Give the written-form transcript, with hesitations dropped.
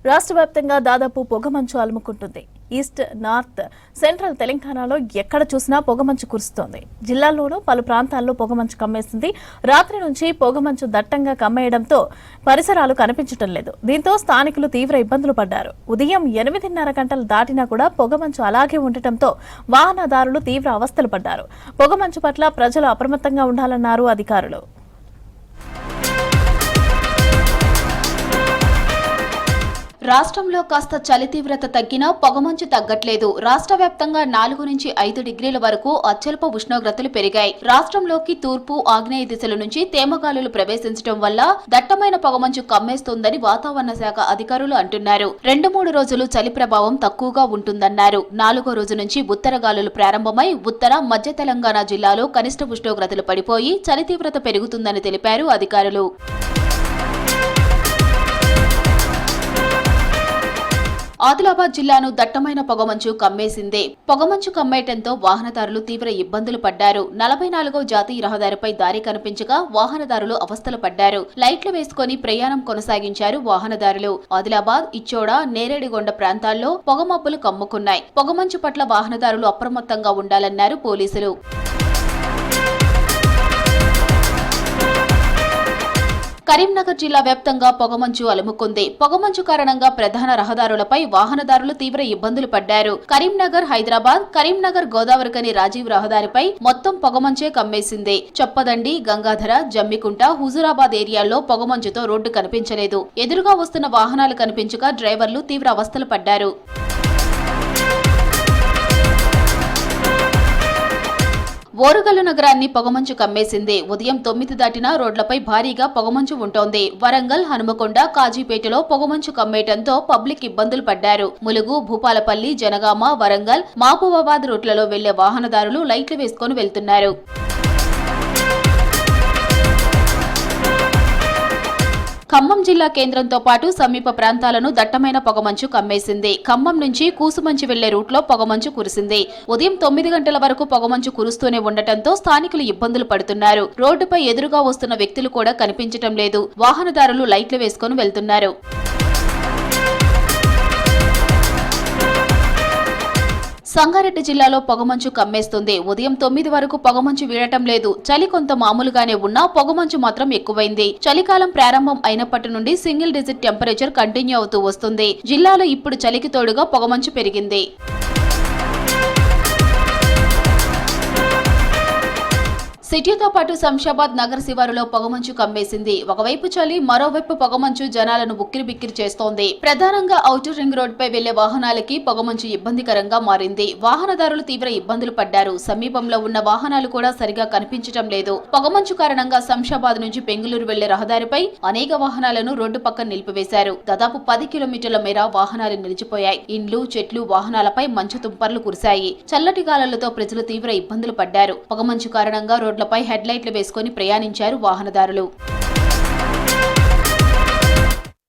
రాష్ట్ర వ్యాప్తంగా దాదాపు పొగమంచు అలుముకుంటుంది. ఈస్ట్, నార్త్, సెంట్రల్ తెలంగాణలో ఎక్కడ చూసినా పొగమంచు కురుస్తోంది. జిల్లాల్లోనూ పలు ప్రాంతాల్లో పొగమంచు కమ్మేసింది. రాత్రి నుంచి పొగమంచు దట్టంగా కమ్మేయడంతో పరిసరాలు కనిపించడం లేదు. దీంతో స్థానికులు తీవ్ర ఇబ్బందులు పడ్డారు. ఉదయం 8:30 గంటలు దాటినా కూడా పొగమంచు అలాగే ఉండటంతో వాహనదారులు తీవ్ర అవస్థలు పడ్డారు. పొగమంచు పట్ల ప్రజలు అప్రమత్తంగా ఉండాలన్నారు అధికారులు. రాష్ట్రంలో కాస్త చలి తీవ్రత తగ్గినా పొగమంచు తగ్గట్లేదు. రాష్ట్ర వ్యాప్తంగా 4 నుంచి 5 డిగ్రీల వరకు అత్యల్ప ఉష్ణోగ్రతలు పెరిగాయి. రాష్ట్రంలోకి తూర్పు, ఆగ్నేయ దిశల నుంచి తేమగాలులు ప్రవేశించడం వల్ల దట్టమైన పొగమంచు కమ్మేస్తోందని వాతావరణ శాఖ అధికారులు అంటున్నారు. 2-3 రోజులు చలి ప్రభావం తక్కువగా ఉంటుందన్నారు. 4వ రోజు నుంచి ఉత్తర గాలులు ప్రారంభమై ఉత్తర, మధ్య తెలంగాణ జిల్లాలో కనిష్ట ఉష్ణోగ్రతలు పడిపోయి చలి తీవ్రత పెరుగుతుందని తెలిపారు అధికారులు. ఆదిలాబాద్ జిల్లాను దట్టమైన పొగమంచు కమ్మేసిందే. పొగమంచు కమ్మేయటంతో వాహనదారులు తీవ్ర ఇబ్బందులు పడ్డారు. 44వ జాతీయ రహదారిపై దారి కనిపించగా వాహనదారులు అవస్థలు పడ్డారు. లైట్లు వేసుకుని ప్రయాణం కొనసాగించారు వాహనదారులు. ఆదిలాబాద్, ఇచ్చోడ, నేరేడిగొండ ప్రాంతాల్లో పొగమబ్బులు కమ్ముకున్నాయి. పొగమంచు పట్ల వాహనదారులు అప్రమత్తంగా ఉండాలన్నారు పోలీసులు. కరీంనగర్ జిల్లా వ్యాప్తంగా పొగమంచు అలుముకుంది. పొగమంచు కారణంగా ప్రధాన రహదారులపై వాహనదారులు తీవ్ర ఇబ్బందులు పడ్డారు. కరీంనగర్, హైదరాబాద్, కరీంనగర్ గోదావరికని రాజీవ్ రహదారిపై మొత్తం పొగమంచే కమ్మేసింది. చొప్పదండి, గంగాధర, జమ్మికుంట, హుజూరాబాద్ ఏరియాల్లో పొగమంచుతో రోడ్డు కనిపించలేదు. ఎదురుగా వస్తున్న వాహనాలు కనిపించక డ్రైవర్లు తీవ్ర అవస్థలు పడ్డారు. ఓరుగల్లు నగరాన్ని పొగమంచు కమ్మేసింది. ఉదయం 9 దాటినా రోడ్లపై భారీగా పొగమంచు ఉంటోంది. వరంగల్, హనుమకొండ, కాజీపేటలో పొగమంచు కమ్మేయడంతో పబ్లిక్ ఇబ్బందులు పడ్డారు. ములుగు, భూపాలపల్లి, జనగామ, వరంగల్, మహబూబాబాద్ రూట్లలో వెళ్లే వాహనదారులు లైట్లు వేసుకుని వెళ్తున్నారు. ఖమ్మం జిల్లా కేంద్రంతో పాటు సమీప ప్రాంతాలను దట్టమైన పొగమంచు కమ్మేసింది. ఖమ్మం నుంచి కూసుమంచి వెళ్లే రూట్లో పొగమంచు కురిసింది. ఉదయం 9 గంటల వరకు పొగమంచు కురుస్తూనే ఉండటంతో స్థానికులు ఇబ్బందులు పడుతున్నారు. రోడ్డుపై ఎదురుగా వస్తున్న వ్యక్తులు కూడా కనిపించటం లేదు. వాహనదారులు లైట్లు వేసుకుని వెళ్తున్నారు. సంగారెడ్డి జిల్లాలో పొగమంచు కమ్మేస్తుంది. ఉదయం 9 వరకు పొగమంచు వీడటం లేదు. చలి కొంత మామూలుగానే ఉన్నా పొగమంచు మాత్రం ఎక్కువైంది. చలికాలం ప్రారంభం అయినప్పటి నుండి సింగిల్ డిజిట్ టెంపరేచర్ కంటిన్యూ అవుతూ వస్తుంది. జిల్లాలో ఇప్పుడు చలికి తోడుగా పొగమంచు పెరిగింది. సిటీతో పాటు శంషాబాద్ నగర శివారులో పొగమంచు కమ్మేసింది. ఒకవైపు చలి, మరోవైపు పొగమంచు జనాలను ఉక్కిరిబిక్కిరి చేస్తోంది. ప్రధానంగా ఔటర్ రింగ్ రోడ్డుపై వెళ్లే వాహనాలకి పొగమంచు ఇబ్బందికరంగా మారింది. వాహనదారులు తీవ్ర ఇబ్బందులు పడ్డారు. సమీపంలో ఉన్న వాహనాలు కూడా సరిగా కనిపించటం లేదు. పొగమంచు కారణంగా శంషాబాద్ నుంచి బెంగళూరు వెళ్లే రహదారిపై అనేక వాహనాలను రోడ్డు పక్కన నిలిపివేశారు. దాదాపు 10 కిలోమీటర్ల మేర వాహనాలు నిలిచిపోయాయి. ఇండ్లు, చెట్లు, వాహనాలపై మంచు తుంపర్లు కురిశాయి. చల్లటి గాలులతో ప్రజలు తీవ్ర ఇబ్బందులు పడ్డారు. పొగమంచు కారణంగా రోడ్లపై హెడ్ లైట్లు వేసుకుని ప్రయాణించారు వాహనదారులు.